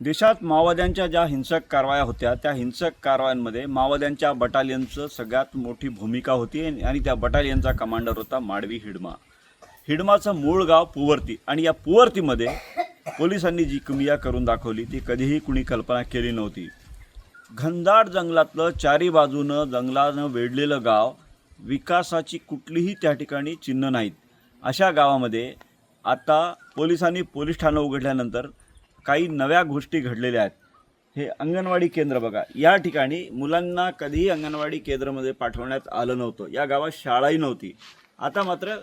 देशात माओवाद्यांच्या ज्या हिंसक कारवाया होत्या त्या हिंसक कारवायांमध्ये माओवाद्यांच्या बटालियनचं सगळ्यात मोठी भूमिका होती आणि त्या बटालियनचा कमांडर होता माडवी हिडमा. हिडमाचं मूळ गाव पुवर्ती आणि या पुवर्तीमध्ये पोलिसांनी जी किमया करून दाखवली ती कधीही कुणी कल्पना केली नव्हती. घनदाट जंगलातलं चारी बाजूनं जंगलानं वेढलेलं गाव, विकासाची कुठलीही त्या ठिकाणी चिन्ह नाहीत. अशा गावामध्ये आता पोलिसांनी पोलीस ठाणं उघडल्यानंतर काही नव्या गोष्टी घडलेल्या आहेत. हे अंगणवाडी केंद्र बघा, या ठिकाणी मुलांना कधीही अंगणवाडी केंद्रामध्ये पाठवण्यात आलं नव्हतं. या गावात शाळाही नव्हती. आता मात्र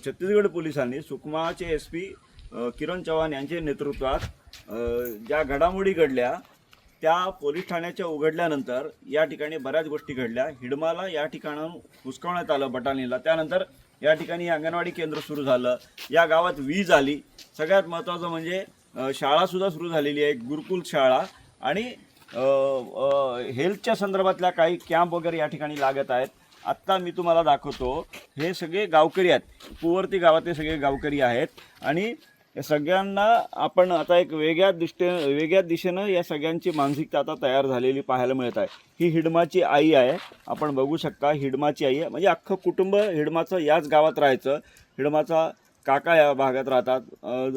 छत्तीसगड पोलिसांनी सुकमाचे SP किरण चव्हाण यांच्या नेतृत्वात ज्या घडामोडी घडल्या त्या पोलीस ठाण्याच्या उघडल्यानंतर या ठिकाणी बऱ्याच गोष्टी घडल्या. हिडमाला या ठिकाणाहून हुसकावण्यात आलं बटालियनला. त्यानंतर या ठिकाणी अंगणवाडी केंद्र सुरू झालं. या गावात वीज आली. सगळ्यात महत्त्वाचं म्हणजे शाळासुद्धा सुरू झालेली आहे, गुरुकुल शाळा. आणि हेल्थच्या संदर्भातल्या काही कॅम्प वगैरे या ठिकाणी लागत आहेत. आत्ता मी तुम्हाला दाखवतो, हे सगळे गावकरी आहेत. पुवर्ती गावातले सगळे गावकरी आहेत आणि या सगळ्यांना आपण आता एक वेगळ्या दिशेनं या सगळ्यांची मानसिकता आता तयार झालेली पाहायला मिळत आहे. ही हिडमाची आई आहे, आपण बघू शकता. हिडमाची आई आहे म्हणजे अख्खं कुटुंब हिडमाचं याच गावात राहायचं. हिडमाचा काका या भागात राहतात,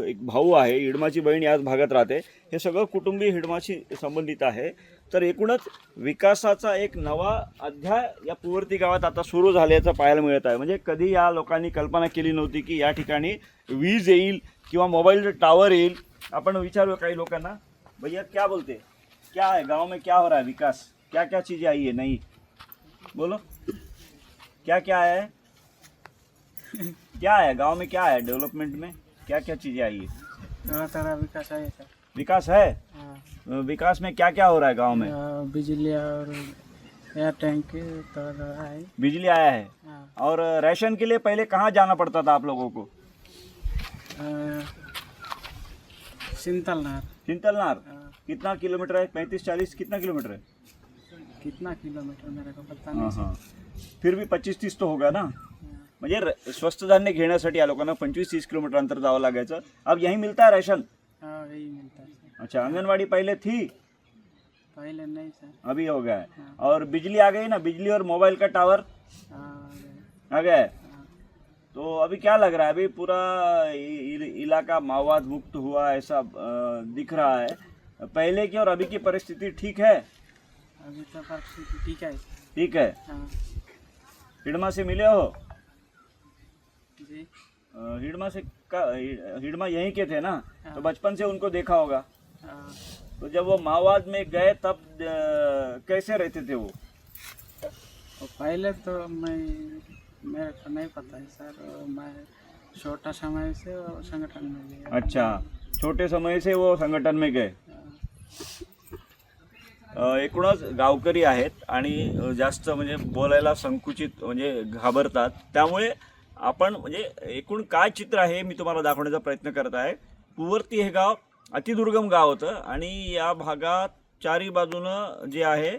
एक भाऊ आहे, हिडमाची बहीण याच भागात राहते. हे सगळं कुटुंबीय हिडमाशी संबंधित आहे. तर एकूणच विकासाचा एक नवा अध्याय या पुवर्ती गावात आता सुरू झाल्याचं पाहायला मिळत आहे. म्हणजे कधी या लोकांनी कल्पना केली नव्हती की या ठिकाणी वीज येईल किंवा मोबाईल टावर येईल. आपण विचारू काही लोकांना, भैया क्या बोलते, क्या है गांव में, क्या हो रहा है विकास, क्या क्या चीज़ें आई है नई, बोलो क्या क्या है, क्या है गांव में, क्या है डेवलपमेंट में, क्या क्या चीज़ें आई है? तरह तरह विकास है सर। विकास है। हाँ, विकास में क्या क्या हो रहा है गांव में? बिजली और एयर टैंक तरह तरह है। बिजली आया है। हाँ, और राशन के लिए पहले कहाँ जाना पड़ता था आप लोगों को? सिंतलनार। चिंतलनार। हाँ, कितना किलोमीटर है? 35-40 कितना किलोमीटर है? कितना किलोमीटर मेरे को पता हाँ नहीं हाँ, फिर भी 25-30 तो होगा ना. हाँ, म्हणजे स्वस्त धान्य घेण्यासाठी या लोकांना 25-30 किलोमीटर अंतर जावं लागायचं. अब यहीं मिलता है राशन? हाँ, यही मिलता है सर। अच्छा, आंगनवाड़ी पहले थी, पहले नहीं सर। अभी हो गया है. हाँ। और बिजली आ गई ना, बिजली और मोबाइल का टावर हाँ, आ गया है. हाँ, तो अभी क्या लग रहा है? अभी पूरा इलाका माओवाद मुक्त हुआ ऐसा दिख रहा है. पहले की और अभी की परिस्थिति ठीक है? अभी तो परिस्थिति ठीक है। ठीक है. हाँ हिडमा से मिले हो? जी। हिडमा से का हिडमा यहीं के थे ना, हाँ। तो बचपन से उनको देखा होगा. हाँ, तो जब वो माओवाद में गए तब कैसे रहते थे वो? तो पहले तो मेरे को नहीं पता है सर। मैं छोटा समय से वो संगठन में गया। अच्छा, छोटे समय से वो संघटन में गए. एकूणच गावकरी आहेत आणि जास्त म्हणजे बोलायला संकुचित म्हणजे घाबरतात. त्यामुळे आपण म्हणजे एकूण काय चित्र आहे मी तुम्हाला दाखवण्याचा प्रयत्न करत आहे. पुवर्ती हे गाव अतिदुर्गम गाव होतं आणि या भागात चारी बाजूनं जे आहे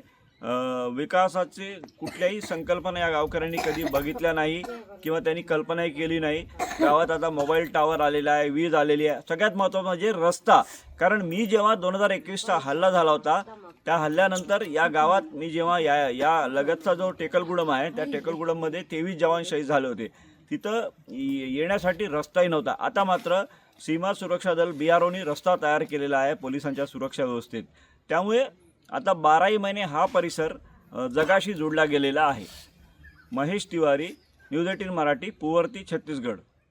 विकासाची कुठल्याही संकल्पना या गावकऱ्यांनी कधी बघितल्या नाही किंवा त्यांनी कल्पनाही केली नाही. गावात आता मोबाईल टावर आलेला आहे, वीज आलेली आहे. सगळ्यात महत्त्वाचं म्हणजे रस्ता. कारण मी जेव्हा 2021चा हल्ला झाला होता त्या हल्ल्यानंतर या गावात मी जेव्हा या लगतचा जो टेकलगुडम आहे त्या टेकलगुडममध्ये 23 जवान शहीद झाले होते. तिथं येण्यासाठी रस्ताही नव्हता. आता मात्र सीमा सुरक्षा दल BROनी रस्ता तयार केलेला आहे पोलिसांच्या सुरक्षा व्यवस्थेत. त्यामुळे आता 12ही महिने हा परिसर जगाशी जोडला गेलेला आहे. महेश तिवारी, न्यूज 18 मराठी, पुवर्ती, छत्तीसगड.